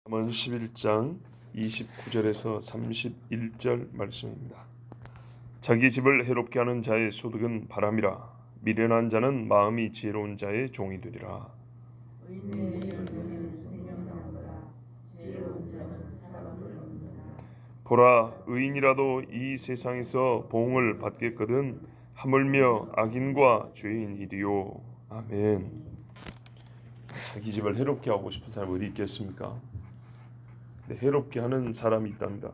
잠언 11장 29절에서 31절 말씀입니다. 자기 집을 해롭게 하는 자의 소득은 바람이라. 미련한 자는 마음이 지혜로운 자의 종이 되리라. 의인의 연륜은 생명나무라. 지혜로운 자는 사랑을 얻는다. 보라, 의인이라도 이 세상에서 보응을 받겠거든 하물며 악인과 죄인이리요. 아멘. 자기 집을 해롭게 하고 싶은 사람 어디 있겠습니까? 해롭게 하는 사람이 있답니다.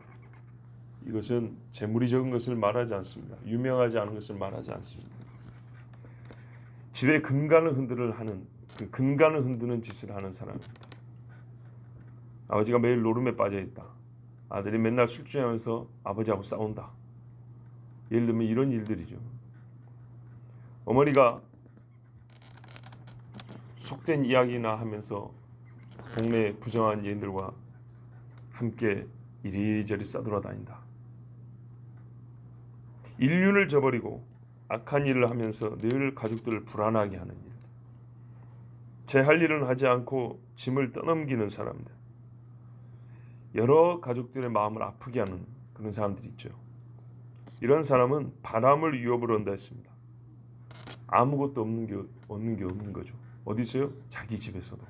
이것은 재물이 적은 것을 말하지 않습니다. 유명하지 않은 것을 말하지 않습니다. 집의 근간을 흔드는 그 근간을 흔드는 짓을 하는 사람입니다. 아버지가 매일 노름에 빠져 있다. 아들이 맨날 술 취하면서 아버지하고 싸운다. 예를 들면 이런 일들이죠. 어머니가 속된 이야기나 하면서 동네 부정한 여인들과 함께 이리저리 싸돌아다닌다. 인륜을 저버리고 악한 일을 하면서 늘 가족들을 불안하게 하는 일. 제 할 일은 하지 않고 짐을 떠넘기는 사람들. 여러 가족들의 마음을 아프게 하는 그런 사람들이 있죠. 이런 사람은 바람을 위협으로 한다 했습니다. 아무것도 없는 게 없는 거죠. 어디서요? 자기 집에서도.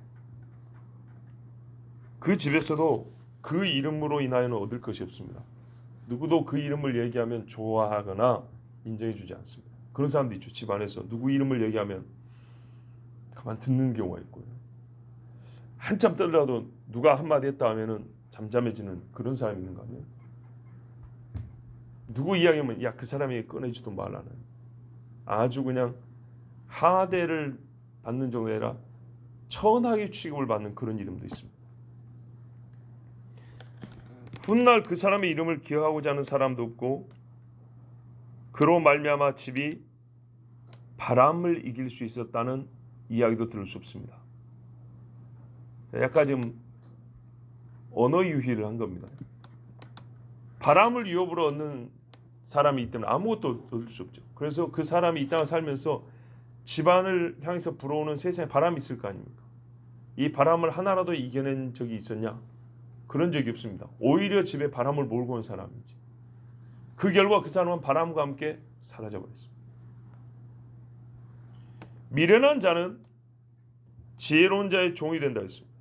그 집에서도 그 이름으로 인하여는 얻을 것이 없습니다. 누구도 그 이름을 얘기하면 좋아하거나 인정해주지 않습니다. 그런 사람도 있죠. 집안에서 누구 이름을 얘기하면 가만 듣는 경우가 있고요. 한참 떨더라도 누가 한마디 했다 하면은 잠잠해지는 그런 사람이 있는가 하면 누구 이야기하면 야, 그 사람이 꺼내지도 말라는 아주 그냥 하대를 받는 정도가 아니라 천하의 취급을 받는 그런 이름도 있습니다. 훗날 그 사람의 이름을 기억하고자 하는 사람도 없고 그로 말미암아 집이 바람을 이길 수 있었다는 이야기도 들을 수 없습니다. 약간 지금 언어 유희를 한 겁니다. 바람을 위협으로 얻는 사람이 있다면 아무것도 얻을 수 없죠. 그래서 그 사람이 이 땅을 살면서 집안을 향해서 불어오는 세상에 바람이 있을 거 아닙니까? 이 바람을 하나라도 이겨낸 적이 있었냐? 그런 적이 없습니다. 오히려 집에 바람을 몰고 온 사람이지. 그 결과 그 사람은 바람과 함께 사라져버렸습니다. 미련한 자는 지혜로운 자의 종이 된다 했습니다.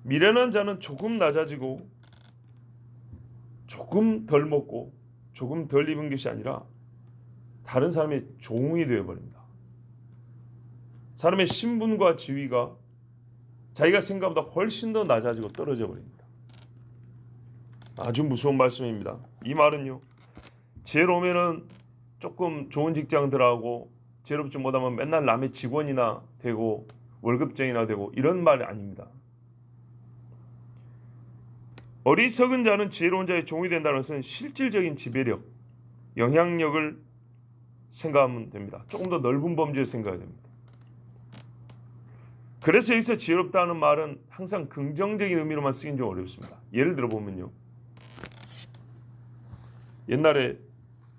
미련한 자는 조금 낮아지고 조금 덜 먹고 조금 덜 입은 것이 아니라 다른 사람의 종이 되어버립니다. 사람의 신분과 지위가 자기가 생각보다 훨씬 더 낮아지고 떨어져 버립니다. 아주 무서운 말씀입니다. 이 말은요, 지혜로우면은 조금 좋은 직장 들어가고 지혜롭지 못하면 맨날 남의 직원이나 되고 월급쟁이나 되고 이런 말이 아닙니다. 어리석은 자는 지혜로운 자의 종이 된다는 것은 실질적인 지배력, 영향력을 생각하면 됩니다. 조금 더 넓은 범주에 생각해야 됩니다. 그래서 여기서 지혜롭다는 말은 항상 긍정적인 의미로만 쓰긴 좀 어렵습니다. 예를 들어 보면요. 옛날에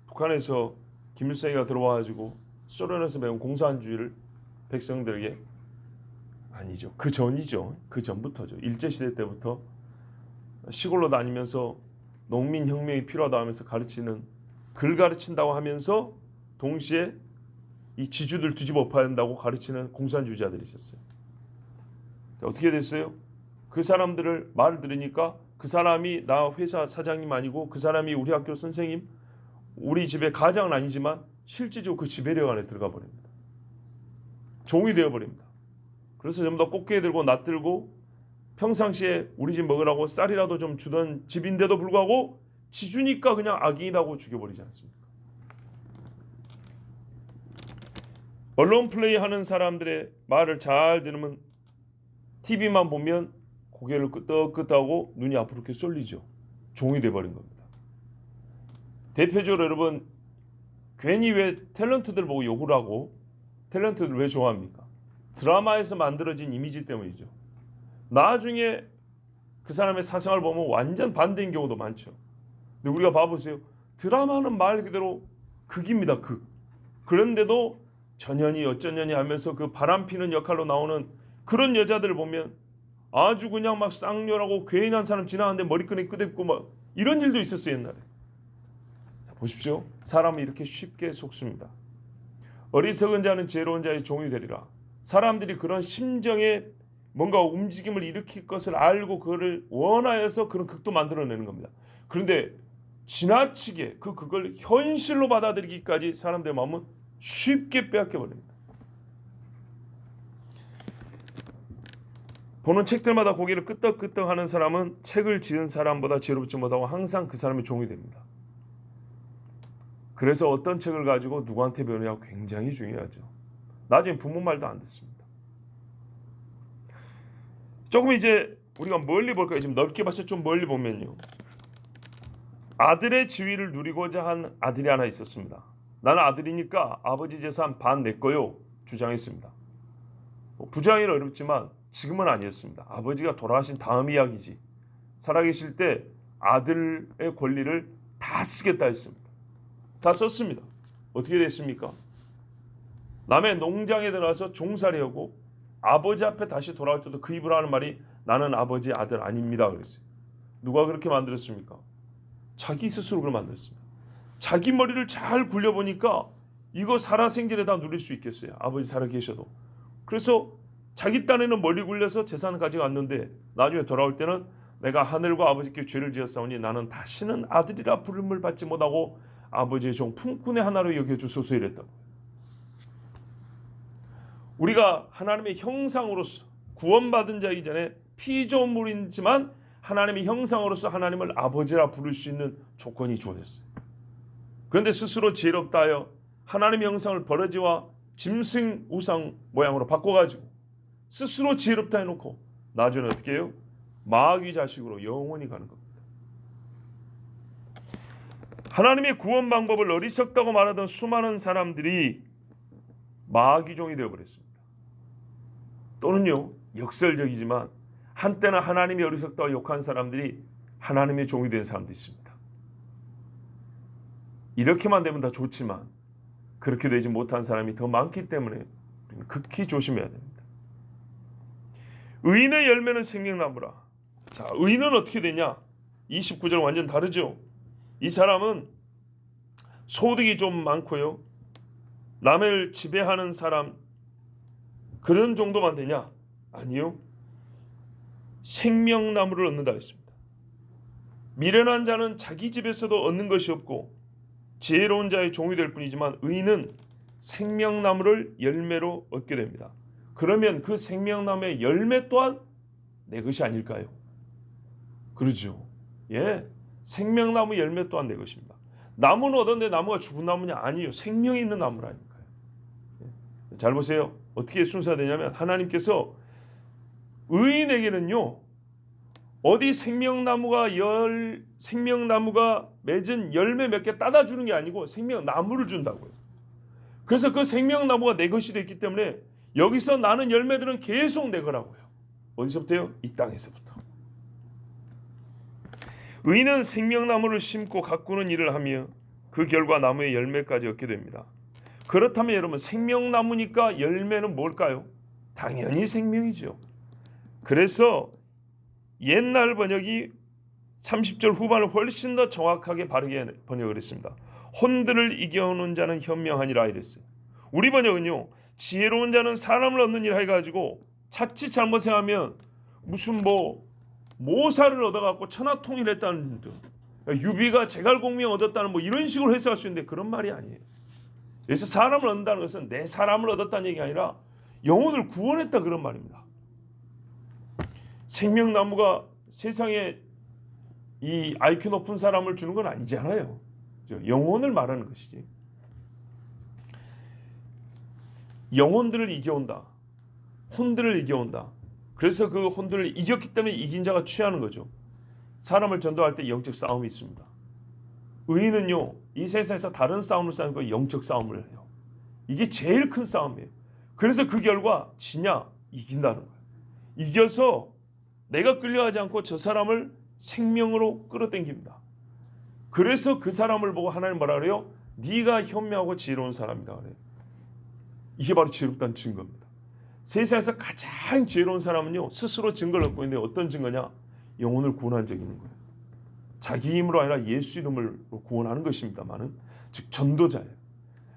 북한에서 김일성이가 들어와가지고 소련에서 배운 공산주의를 백성들에게 아니죠. 그 전이죠. 그 전부터죠. 일제시대 때부터 시골로 다니면서 농민혁명이 필요하다 하면서 가르치는 글 가르친다고 하면서 동시에 이 지주들 뒤집어 엎어야 한다고 가르치는 공산주의자들이 있었어요. 어떻게 됐어요? 그 사람들을 말을 들으니까 그 사람이 나 회사 사장님 아니고 그 사람이 우리 학교 선생님, 우리 집의 가장은 아니지만 실질적으로 그 지배력 안에 들어가 버립니다. 종이 되어버립니다. 그래서 전부 다 꽃게 들고 낫들고 평상시에 우리 집 먹으라고 쌀이라도 좀 주던 집인데도 불구하고 지주니까 그냥 악인이라고 죽여버리지 않습니까? 언론 플레이하는 사람들의 말을 잘 들으면 TV만 보면 고개를 끄덕끄덕하고 눈이 앞으로 이렇게 쏠리죠. 종이 돼버린 겁니다. 대표적으로 여러분 괜히 왜 탤런트들 보고 욕을 하고 탤런트들 왜 좋아합니까? 드라마에서 만들어진 이미지 때문이죠. 나중에 그 사람의 사생활을 보면 완전 반대인 경우도 많죠. 근데 우리가 봐보세요. 드라마는 말 그대로 극입니다. 극. 그런데도 전현이 어쩌냐니 하면서 그 바람피는 역할로 나오는 그런 여자들을 보면 아주 그냥 막 쌍욕하고 괜한 사람 지나가는데 머리끈이 끄덕고 막 이런 일도 있었어요 옛날에. 자, 보십시오. 사람은 이렇게 쉽게 속습니다. 어리석은 자는 지혜로운 자의 종이 되리라. 사람들이 그런 심정에 뭔가 움직임을 일으킬 것을 알고 그거를 원하여서 그런 극도 만들어내는 겁니다. 그런데 지나치게 그걸 현실로 받아들이기까지 사람들의 마음은 쉽게 빼앗겨 버립니다. 보는 책들마다 고개를 끄덕끄덕하는 사람은 책을 지은 사람보다 지혜롭지 못하고 항상 그 사람의 종이 됩니다. 그래서 어떤 책을 가지고 누구한테 배우느냐가 굉장히 중요하죠. 나중에 부모 말도 안 듣습니다. 조금 이제 우리가 멀리 볼까요? 지금 넓게 봤을 때 좀 멀리 보면요. 아들의 지위를 누리고자 한 아들이 하나 있었습니다. 나는 아들이니까 아버지 재산 반 내 거요 주장했습니다. 부장이라 어렵지만 지금은 아니었습니다. 아버지가 돌아가신 다음 이야기지. 살아계실 때 아들의 권리를 다 쓰겠다 했습니다. 다 썼습니다. 어떻게 됐습니까? 남의 농장에 들어가서 종살이하고 아버지 앞에 다시 돌아올 때도 그 입으로 하는 말이 나는 아버지 아들 아닙니다 그랬어요. 누가 그렇게 만들었습니까? 자기 스스로 그걸 만들었습니다. 자기 머리를 잘 굴려보니까 이거 살아생전에 다 누릴 수 있겠어요. 아버지 살아 계셔도. 그래서 자기 딴에는 머리 굴려서 재산을 가져갔는데 나중에 돌아올 때는 내가 하늘과 아버지께 죄를 지었사오니 나는 다시는 아들이라 부름을 받지 못하고 아버지의 종 품꾼의 하나로 여겨주소서 이랬다고. 우리가 하나님의 형상으로서 구원받은 자이기 전에 피조물이지만 하나님의 형상으로서 하나님을 아버지라 부를 수 있는 조건이 주어졌어요. 그런데 스스로 지혜롭다 하여 하나님의 형상을 버러지와 짐승 우상 모양으로 바꿔가지고 스스로 지혜롭다 해놓고 나중에 어떻게 해요? 마귀 자식으로 영원히 가는 겁니다. 하나님의 구원 방법을 어리석다고 말하던 수많은 사람들이 마귀종이 되어버렸습니다. 또는요 역설적이지만 한때는 하나님이 어리석다고 욕한 사람들이 하나님의 종이 된 사람도 있습니다. 이렇게만 되면 다 좋지만 그렇게 되지 못한 사람이 더 많기 때문에 우리는 극히 조심해야 됩니다. 의인의 열매는 생명나무라. 자, 의인은 어떻게 되냐? 29절 완전 다르죠. 이 사람은 소득이 좀 많고요. 남을 지배하는 사람 그런 정도만 되냐? 아니요. 생명나무를 얻는다 했습니다. 미련한 자는 자기 집에서도 얻는 것이 없고 지혜로운 자의 종이 될 뿐이지만 의인은 생명나무를 열매로 얻게 됩니다. 그러면 그 생명나무의 열매 또한 내 것이 아닐까요? 그러죠. 예, 생명나무 열매 또한 내 것입니다. 나무는 얻었는데 나무가 죽은 나무냐? 아니요. 생명이 있는 나무라니까요. 예. 잘 보세요. 어떻게 순서가 되냐면 하나님께서 의인에게는요. 어디 생명나무가 맺은 열매 몇 개 따다 주는 게 아니고 생명나무를 준다고요. 그래서 그 생명나무가 내 것이 됐기 때문에 여기서 나는 열매들은 계속 내 거라고요. 어디서부터요? 이 땅에서부터. 의인은 생명나무를 심고 가꾸는 일을 하며 그 결과 나무의 열매까지 얻게 됩니다. 그렇다면 여러분 생명나무니까 열매는 뭘까요? 당연히 생명이죠. 그래서 옛날 번역이 30절 후반을 훨씬 더 정확하게 바르게 번역을 했습니다. 혼들을 이겨오는 자는 현명하니라 이랬어요. 우리 번역은요. 지혜로운 자는 사람을 얻는 일 해가지고 자칫 잘못 생각하면 무슨 모사를 얻어갖고 천하통일했다는 듯 유비가 제갈공명 얻었다는 이런 식으로 해석할 수 있는데 그런 말이 아니에요. 그래서 사람을 얻는다는 것은 내 사람을 얻었다는 얘기가 아니라 영혼을 구원했다 그런 말입니다. 생명나무가 세상에 이 IQ 높은 사람을 주는 건 아니잖아요. 영혼을 말하는 것이지. 영혼들을 이겨온다. 혼들을 이겨온다. 그래서 그 혼들을 이겼기 때문에 이긴 자가 취하는 거죠. 사람을 전도할 때 영적 싸움이 있습니다. 의인은요. 이 세상에서 다른 싸움을 싸우고 영적 싸움을 해요. 이게 제일 큰 싸움이에요. 그래서 그 결과 지냐? 이긴다는 거예요. 이겨서 내가 끌려가지 않고 저 사람을 생명으로 끌어당깁니다. 그래서 그 사람을 보고 하나님 뭐라 그래요? 네가 현명하고 지혜로운 사람이다 그래요. 이게 바로 지혜롭다는 증거입니다. 세상에서 가장 지혜로운 사람은요, 스스로 증거를 얻고 있는데 어떤 증거냐? 영혼을 구원한 적이 있는 거예요. 자기 힘으로 아니라 예수 이름으로 구원하는 것입니다만은, 즉 전도자예요.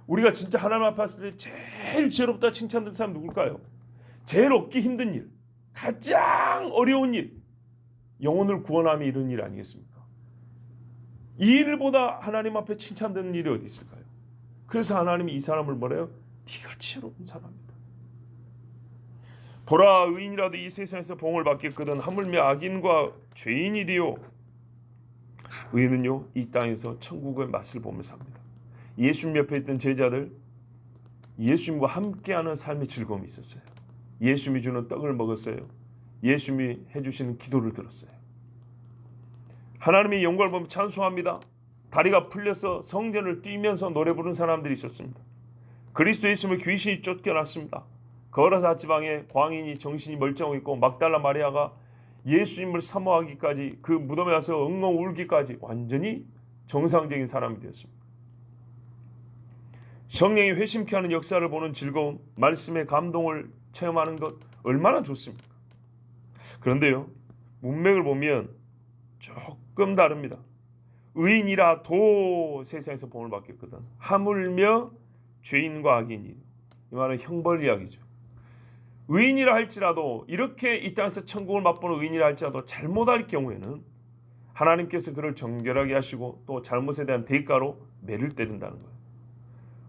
우리가 진짜 하나님 앞에 왔을 때 제일 지혜롭다 칭찬받는 사람 누굴까요? 제일 얻기 힘든 일, 가장 어려운 일, 영혼을 구원함이 이런 일 아니겠습니까? 이 일보다 하나님 앞에 칭찬받는 일이 어디 있을까요? 그래서 하나님이 이 사람을 뭐래요? 네가 지혜로운 사람이다. 보라, 의인이라도 이 세상에서 복을 받겠거든 하물며 악인과 죄인이리요. 의인은요, 이 땅에서 천국의 맛을 보면서 삽니다. 예수님 옆에 있던 제자들, 예수님과 함께하는 삶의 즐거움이 있었어요. 예수님이 주는 떡을 먹었어요. 예수님이 해주시는 기도를 들었어요. 하나님의 영광을 보며 찬송합니다. 다리가 풀려서 성전을 뛰면서 노래 부르는 사람들이 있었습니다. 그리스도 예수님을 귀신이 쫓겨났습니다. 거라사 지방에 광인이 정신이 멀쩡하고 있고 막달라 마리아가 예수님을 사모하기까지, 그 무덤에 가서 엉엉 울기까지 완전히 정상적인 사람이 되었습니다. 성령이 회심케 하는 역사를 보는 즐거움, 말씀의 감동을 체험하는 것 얼마나 좋습니까? 그런데요, 문맥을 보면 조금 다릅니다. 의인이라도 세상에서 복을 받겠거든 하물며 죄인과 악인이, 이 말은 형벌 이야기죠. 의인이라 할지라도, 이렇게 이 땅에서 천국을 맛보는 의인이라 할지라도 잘못할 경우에는 하나님께서 그를 정결하게 하시고 또 잘못에 대한 대가로 매를 때린다는 거예요.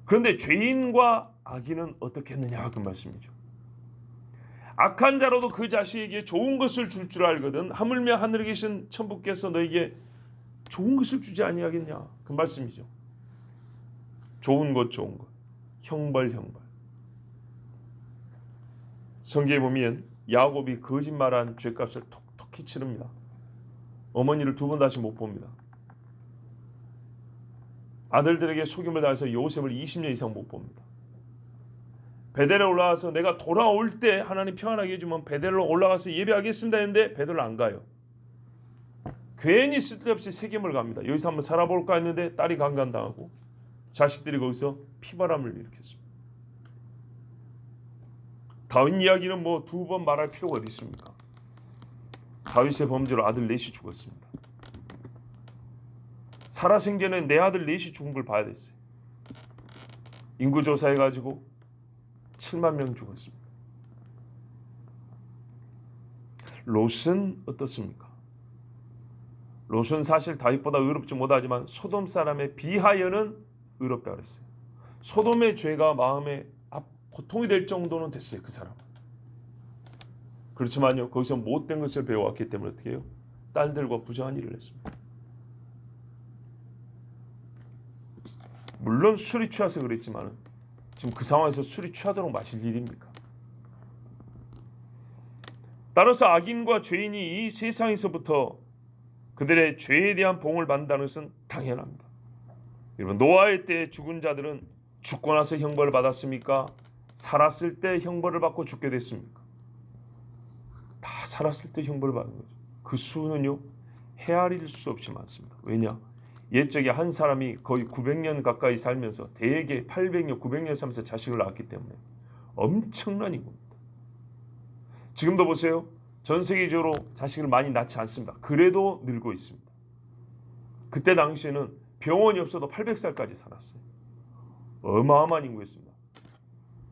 그런데 죄인과 악인은 어떻게 했느냐, 그 말씀이죠. 악한 자로도 그 자식에게 좋은 것을 줄 줄 알거든 하물며 하늘에 계신 천부께서 너에게 좋은 것을 주지 아니하겠냐, 그 말씀이죠. 좋은 것, 좋은 것, 형벌, 형벌. 성경에 보면 야곱이 거짓말한 죄값을 톡톡히 치릅니다. 어머니를 두 번 다시 못 봅니다. 아들들에게 속임을 당해서 요셉을 20년 이상 못 봅니다. 베델에 올라가서 내가 돌아올 때 하나님 평안하게 해주면 베델로 올라가서 예배하겠습니다 했는데 베델로 안 가요. 괜히 쓸데없이 세겜을 갑니다. 여기서 한번 살아볼까 했는데 딸이 강간당하고 자식들이 거기서 피바람을 일으켰습니다. 다윗 이야기는 뭐 두 번 말할 필요가 어디 있습니까? 다윗의 범죄로 아들 넷이 죽었습니다. 살아생전에 내 아들 넷이 죽은 걸 봐야 됐어요. 인구조사해가지고 7만 명 죽었습니다. 롯은 어떻습니까? 롯은 사실 다윗보다 의롭지 못하지만 소돔 사람에 비하여는 의롭다 그랬어요. 소돔의 죄가 마음에 고통이 될 정도는 됐어요, 그 사람은. 그렇지만요, 거기서 못된 것을 배워왔기 때문에 어떻게 해요? 딸들과 부정한 일을 했습니다. 물론 술이 취해서 그랬지만 지금 그 상황에서 술이 취하도록 마실 일입니까? 따라서 악인과 죄인이 이 세상에서부터 그들의 죄에 대한 봉을 받는다는 것은 당연합니다. 여러분, 노아의 때 죽은 자들은 죽고 나서 형벌을 받았습니까? 살았을 때 형벌을 받고 죽게 됐습니까? 다 살았을 때 형벌을 받는 거죠. 그 수는요, 헤아릴 수 없이 많습니다. 왜냐? 옛적에 한 사람이 거의 900년 가까이 살면서 대개 800년, 900년 살면서 자식을 낳았기 때문에 엄청난 인구입니다. 지금도 보세요. 전 세계적으로 자식을 많이 낳지 않습니다. 그래도 늘고 있습니다. 그때 당시에는 병원이 없어도 800살까지 살았어요. 어마어마한 인구였습니다.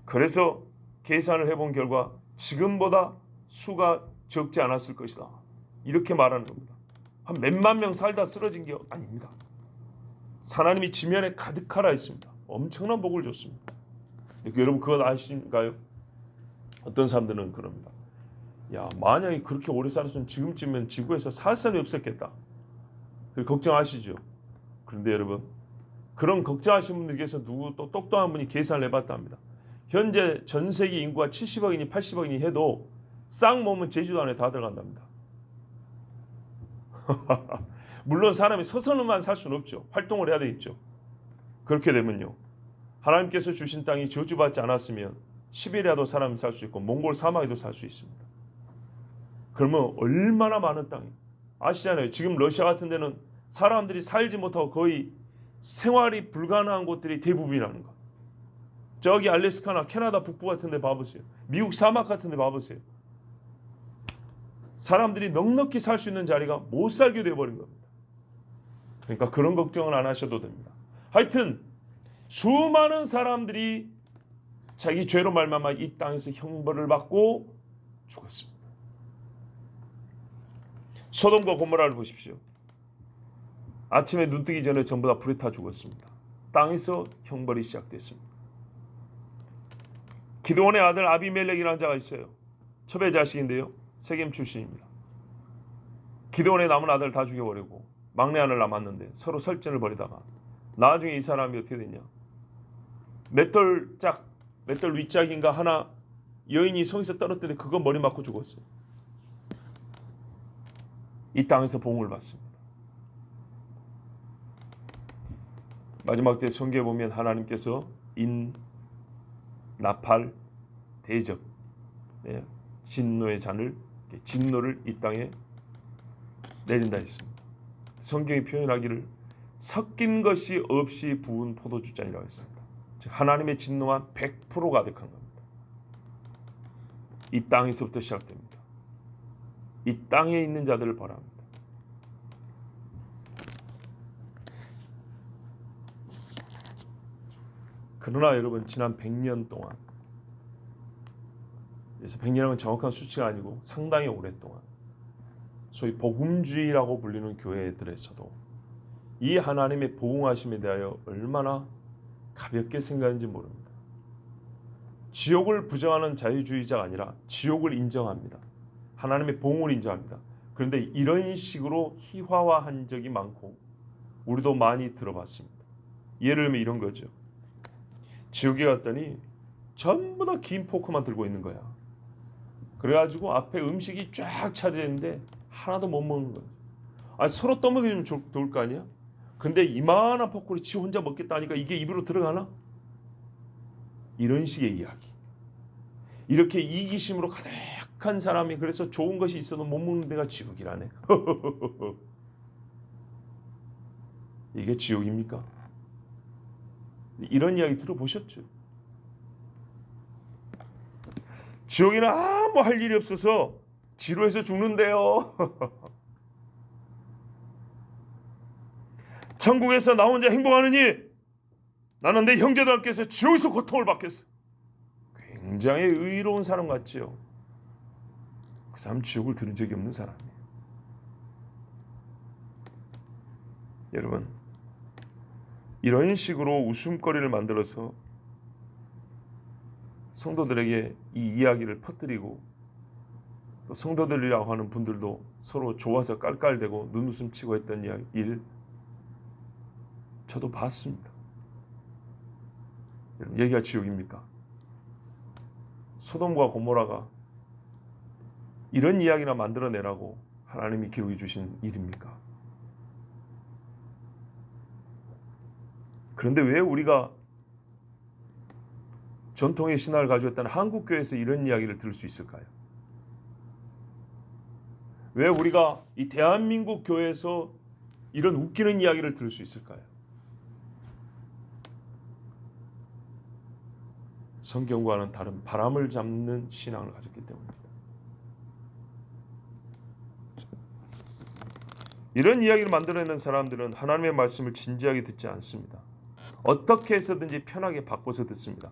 그래서 계산을 해본 결과 지금보다 수가 적지 않았을 것이다, 이렇게 말하는 겁니다. 한 몇만 명 살다 쓰러진 게 아닙니다. 하나님이 지면에 가득하라 했습니다. 엄청난 복을 줬습니다. 여러분 그거 아신가요? 어떤 사람들은 그럽니다. 야, 만약에 그렇게 오래 살았으면 지금쯤엔 지구에서 살 사람이 없었겠다, 걱정하시죠. 그런데 여러분, 그런 걱정하시는 분들께서 누구 또 똑똑한 분이 계산을 해봤답니다. 현재 전 세계 인구가 70억이니 80억이니 해도 싹 모으면 제주도 안에 다 들어간답니다. 물론 사람이 서서는만 살 수는 없죠. 활동을 해야 되겠죠. 그렇게 되면요, 하나님께서 주신 땅이 저주받지 않았으면 시베리아도 사람이 살 수 있고 몽골 사막에도 살 수 있습니다. 그러면 얼마나 많은 땅이, 아시잖아요. 지금 러시아 같은 데는 사람들이 살지 못하고 거의 생활이 불가능한 곳들이 대부분이라는 것. 저기 알래스카나 캐나다 북부 같은 데 봐보세요. 미국 사막 같은 데 봐보세요. 사람들이 넉넉히 살 수 있는 자리가 못 살게 돼버린 겁니다. 그러니까 그런 걱정은 안 하셔도 됩니다. 하여튼 수많은 사람들이 자기 죄로 말미암아 이 땅에서 형벌을 받고 죽었습니다. 소돔과 고모라를 보십시오. 아침에 눈 뜨기 전에 전부 다 불에 타 죽었습니다. 땅에서 형벌이 시작됐습니다. 기드온의 아들 아비멜렉이라는 자가 있어요. 첩의 자식인데요. 세겜 출신입니다. 기드온의 남은 아들 다 죽여버리고 막내 아들 남았는데 서로 설전을 벌이다가 나중에 이 사람이 어떻게 됐냐. 맷돌 윗짝인가 하나 여인이 성에서 떨어뜨려 그거 머리 맞고 죽었어요. 이 땅에서 보응을 받습니다. 마지막 때 성경에 보면 하나님께서 나팔, 대적, 진노의 잔을 진노를 이 땅에 내린다 했습니다. 성경이 표현하기를 섞인 것이 없이 부은 포도주잔이라고 했습니다. 즉 하나님의 진노가 100% 가득한 겁니다. 이 땅에서부터 시작됩니다. 이 땅에 있는 자들을 벌합니다. 그러나 여러분 지난 100년 동안, 그래서 100년은 정확한 수치가 아니고 상당히 오랫동안 소위 복음주의라고 불리는 교회들에서도 이 하나님의 보응하심에 대하여 얼마나 가볍게 생각하는지 모릅니다. 지옥을 부정하는 자유주의자가 아니라 지옥을 인정합니다. 하나님의 보응을 인정합니다. 그런데 이런 식으로 희화화한 적이 많고 우리도 많이 들어봤습니다. 예를 들면 이런 거죠. 지옥에 갔더니 전부 다 긴 포크만 들고 있는 거야. 그래가지고 앞에 음식이 쫙 차지했는데 하나도 못 먹는 거야. 아니, 서로 떠먹이면 좋을 거 아니야? 근데 이만한 포크를 지 혼자 먹겠다니까 이게 입으로 들어가나? 이런 식의 이야기. 이렇게 이기심으로 가득한 사람이 그래서 좋은 것이 있어도 못 먹는 데가 지옥이라네. 이게 지옥입니까? 이런 이야기 들어보셨죠? 지옥에는 아무 할 일이 없어서 지루해서 죽는데요. 천국에서 나 혼자 행복하느니 나는 내 형제들 함께해서 지옥에서 고통을 받겠어. 굉장히 의로운 사람 같지요. 그 사람 지옥을 들은 적이 없는 사람이에요. 여러분, 이런 식으로 웃음거리를 만들어서 성도들에게 이 이야기를 퍼뜨리고 또 성도들이라고 하는 분들도 서로 좋아서 깔깔대고 눈웃음 치고 했던 일 저도 봤습니다. 여러분, 여기가 지옥입니까? 소돔과 고모라가 이런 이야기나 만들어내라고 하나님이 기록해 주신 일입니까? 그런데 왜 우리가 전통의 신화를 가지고 있다는 한국교회에서 이런 이야기를 들을 수 있을까요? 왜 우리가 이 대한민국 교회에서 이런 웃기는 이야기를 들을 수 있을까요? 성경과는 다른 바람을 잡는 신앙을 가졌기 때문입니다. 이런 이야기를 만들어내는 사람들은 하나님의 말씀을 진지하게 듣지 않습니다. 어떻게 해서든지 편하게 바꿔서 듣습니다.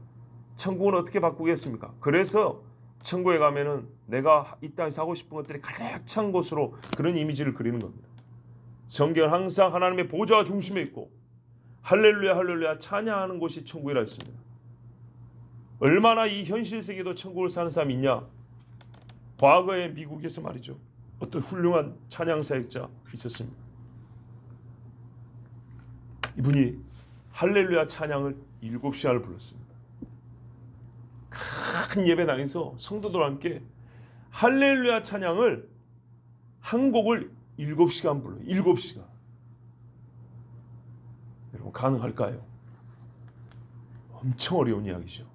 천국은 어떻게 바꾸겠습니까? 그래서 천국에 가면은 내가 이 땅에서 하고 싶은 것들이 가득 찬 곳으로 그런 이미지를 그리는 겁니다. 성경은 항상 하나님의 보좌가 중심에 있고 할렐루야 할렐루야 찬양하는 곳이 천국이라 했습니다. 얼마나 이 현실 세계도 천국을 사는 사람이 있냐? 과거에 미국에서 말이죠. 어떤 훌륭한 찬양 사역자 있었습니다. 이분이 할렐루야 찬양을 7시간을 불렀습니다. 큰 예배당에서 성도들과 함께 할렐루야 찬양을 한 곡을 7시간 불러요. 7시간. 여러분 가능할까요? 엄청 어려운 이야기죠.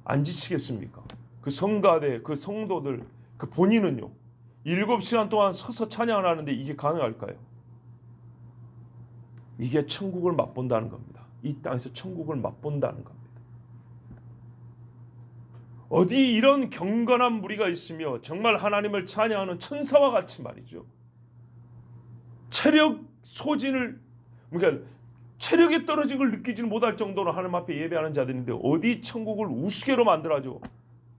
안 지치겠습니까? 그 성가대, 그 성도들, 그 본인은요. 7시간 동안 서서 찬양을 하는데 이게 가능할까요? 이게 천국을 맛본다는 겁니다. 이 땅에서 천국을 맛본다는 겁니다. 어디 이런 경건한 무리가 있으며 정말 하나님을 찬양하는 천사와 같이 말이죠. 체력 소진을 그러니까 체력이 떨어진 걸 느끼지는 못할 정도로 하나님 앞에 예배하는 자들인데 어디 천국을 우스개로 만들어가지고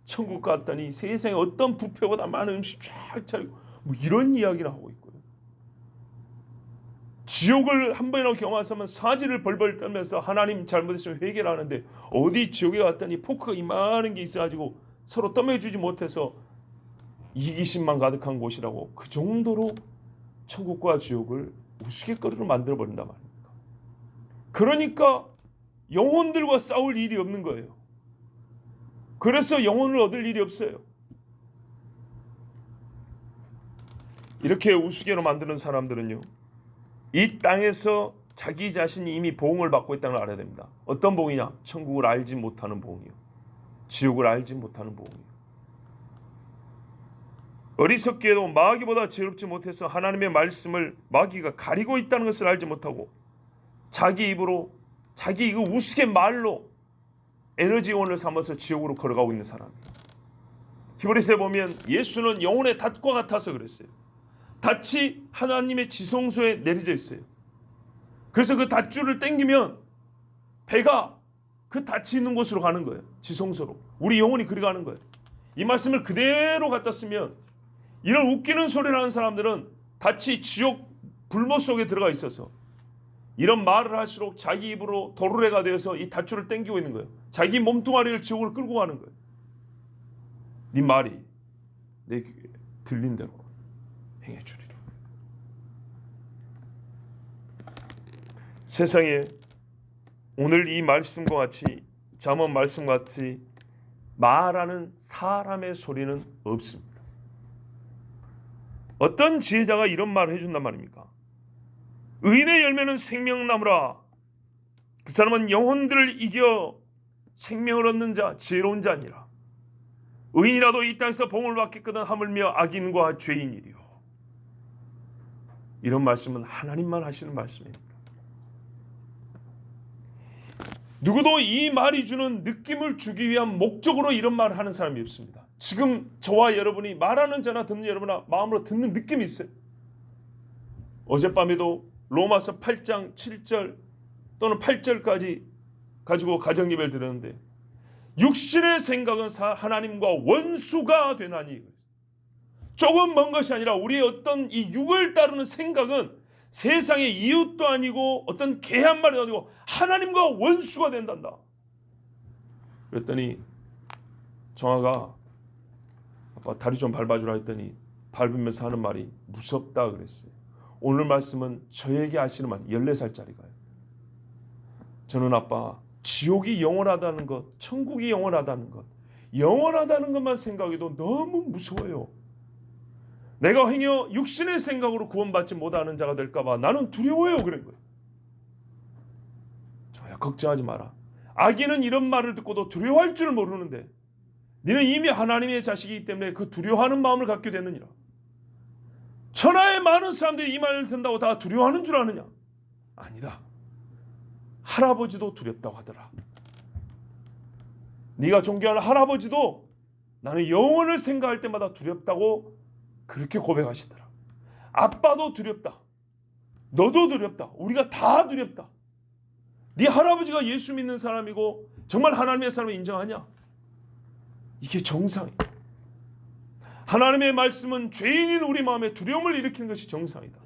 천국 갔더니 세상에 어떤 뷔페보다 많은 음식 쫙 차리고 뭐 이런 이야기를 하고 있고요. 지옥을 한 번이라도 경험하면 사지를 벌벌 떨면서 하나님 잘못했으면 회개를 하는데 어디 지옥에 갔더니 포크가 이만한 게 있어가지고 서로 떠매주지 못해서 이기심만 가득한 곳이라고 그 정도로 천국과 지옥을 우스갯거리로 만들어버린단 말입니다. 그러니까 영혼들과 싸울 일이 없는 거예요. 그래서 영혼을 얻을 일이 없어요. 이렇게 우스개로 만드는 사람들은요, 이 땅에서 자기 자신이 이미 보응을 받고 있다는 걸 알아야 됩니다. 어떤 보응이냐? 천국을 알지 못하는 보응이요, 지옥을 알지 못하는 보응이요. 어리석게도 마귀보다 지혜롭지 못해서 하나님의 말씀을 마귀가 가리고 있다는 것을 알지 못하고 자기 입으로 자기 그 우스개 말로 에너지원을 삼아서 지옥으로 걸어가고 있는 사람이에요. 히브리서에 보면 예수는 영혼의 닷과 같아서 그랬어요. 닷이 하나님의 지성소에 내려져 있어요. 그래서 그 닷줄을 당기면 배가 그 닷이 있는 곳으로 가는 거예요. 지성소로. 우리 영혼이 그리 가는 거예요. 이 말씀을 그대로 갖다 쓰면 이런 웃기는 소리를 하는 사람들은 닷이 지옥 불모 속에 들어가 있어서 이런 말을 할수록 자기 입으로 도르래가 되어서 이 닷줄을 당기고 있는 거예요. 자기 몸뚱아리를 지옥으로 끌고 가는 거예요. 네 말이 내 귀에 들린 대로 행해주리라. 세상에 오늘 이 말씀과 같이 잠언 말씀과 같이 말하는 사람의 소리는 없습니다. 어떤 지혜자가 이런 말을 해준단 말입니까? 의인의 열매는 생명나무라. 그 사람은 영혼들을 이겨 생명을 얻는 자, 지혜로운 자니라. 의인이라도 이 땅에서 복을 받겠거든 하물며 악인과 죄인이리요. 이런 말씀은 하나님만 하시는 말씀입니다. 누구도 이 말이 주는 느낌을 주기 위한 목적으로 이런 말을 하는 사람이 없습니다. 지금 저와 여러분이 말하는 자나 듣는 여러분아 마음으로 듣는 느낌이 있어요. 어젯밤에도 로마서 8장 7절 또는 8절까지 가지고 가정예배를 드렸는데 육신의 생각은 하나님과 원수가 되나니, 조금 먼 것이 아니라 우리의 어떤 이 육을 따르는 생각은 세상의 이웃도 아니고 어떤 개 한 마리도 아니고 하나님과 원수가 된단다. 그랬더니 정아가 아빠 다리 좀 밟아주라 했더니 밟으면서 하는 말이 무섭다 그랬어요. 오늘 말씀은 저에게 하시는 말, 14살짜리가요. 저는 아빠 지옥이 영원하다는 것, 천국이 영원하다는 것, 영원하다는 것만 생각해도 너무 무서워요. 내가 행여 육신의 생각으로 구원받지 못하는 자가 될까 봐 나는 두려워요. 그런 거예요. 저야 걱정하지 마라. 아기는 이런 말을 듣고도 두려워할 줄 모르는데 너는 이미 하나님의 자식이기 때문에 그 두려워하는 마음을 갖게 되느니라. 천하의 많은 사람들이 이 말을 듣는다고 다 두려워하는 줄 아느냐? 아니다. 할아버지도 두렵다고 하더라. 네가 존경하는 할아버지도 나는 영원을 생각할 때마다 두렵다고 그렇게 고백하시더라. 아빠도 두렵다. 너도 두렵다. 우리가 다 두렵다. 네 할아버지가 예수 믿는 사람이고 정말 하나님의 사람을 인정하냐? 이게 정상이야. 하나님의 말씀은 죄인인 우리 마음에 두려움을 일으키는 것이 정상이다.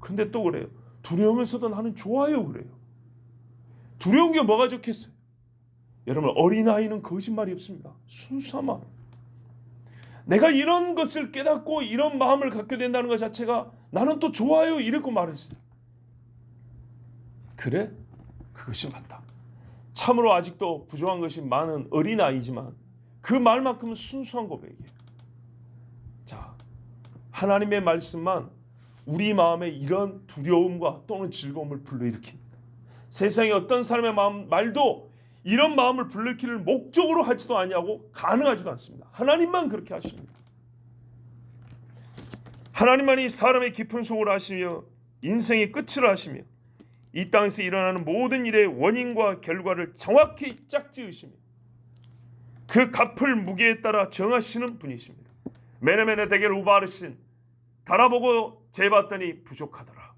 그런데 또 그래요. 두려우면서도 나는 좋아요 그래요. 두려운 게 뭐가 좋겠어요? 여러분, 어린아이는 거짓말이 없습니다. 순수한 마음. 내가 이런 것을 깨닫고 이런 마음을 갖게 된다는 것 자체가 나는 또 좋아요 이랬고 말했어요. 그래? 그것이 맞다. 참으로 아직도 부족한 것이 많은 어린아이지만 그 말만큼은 순수한 고백이에요. 자, 하나님의 말씀만 우리 마음에 이런 두려움과 또는 즐거움을 불러일으킵니다. 세상에 어떤 사람의 말도 이런 마음을 불러일으키는 목적으로 하지도 아니하고 가능하지도 않습니다. 하나님만 그렇게 하십니다. 하나님만이 사람의 깊은 속을 아시며 인생의 끝을 아시며 이 땅에서 일어나는 모든 일의 원인과 결과를 정확히 짝지으시며 그 갚을 무게에 따라 정하시는 분이십니다. 메네메네 데겔 우바르신 달아보고 재봤더니 부족하더라.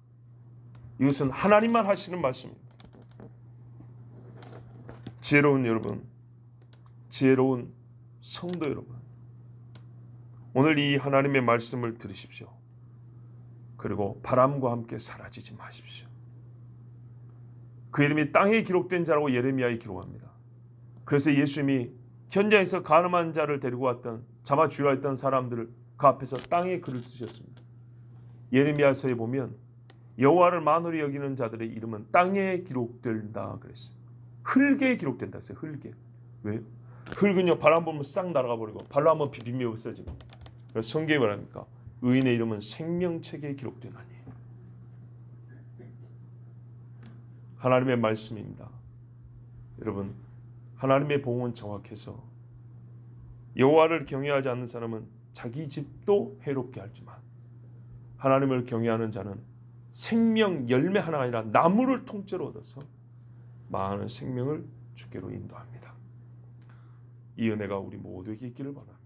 이것은 하나님만 하시는 말씀입니다. 지혜로운 여러분, 지혜로운 성도 여러분, 오늘 이 하나님의 말씀을 들으십시오. 그리고 바람과 함께 사라지지 마십시오. 그 이름이 땅에 기록된 자라고 예레미야에 기록합니다. 그래서 예수님이 현장에서 가늠한 자를 데리고 왔던 잡아주려 했던 사람들을 그 앞에서 땅에 글을 쓰셨습니다. 예레미야서에 보면 여호와를 만홀히 여기는 자들의 이름은 땅에 기록된다 그랬어요. 흙에 기록된다 했어요. 흙에. 왜요? 흙은요 바람 불면 싹 날아가 버리고 발로 한번 비비면 없어지고. 그래서 성경이 말합니까? 의인의 이름은 생명책에 기록되나니. 하나님의 말씀입니다. 여러분, 하나님의 보응은 정확해서 여호와를 경외하지 않는 사람은 자기 집도 해롭게 할지만 하나님을 경외하는 자는 생명 열매 하나가 아니라 나무를 통째로 얻어서 많은 생명을 주께로 인도합니다. 이 은혜가 우리 모두에게 있기를 바랍니다.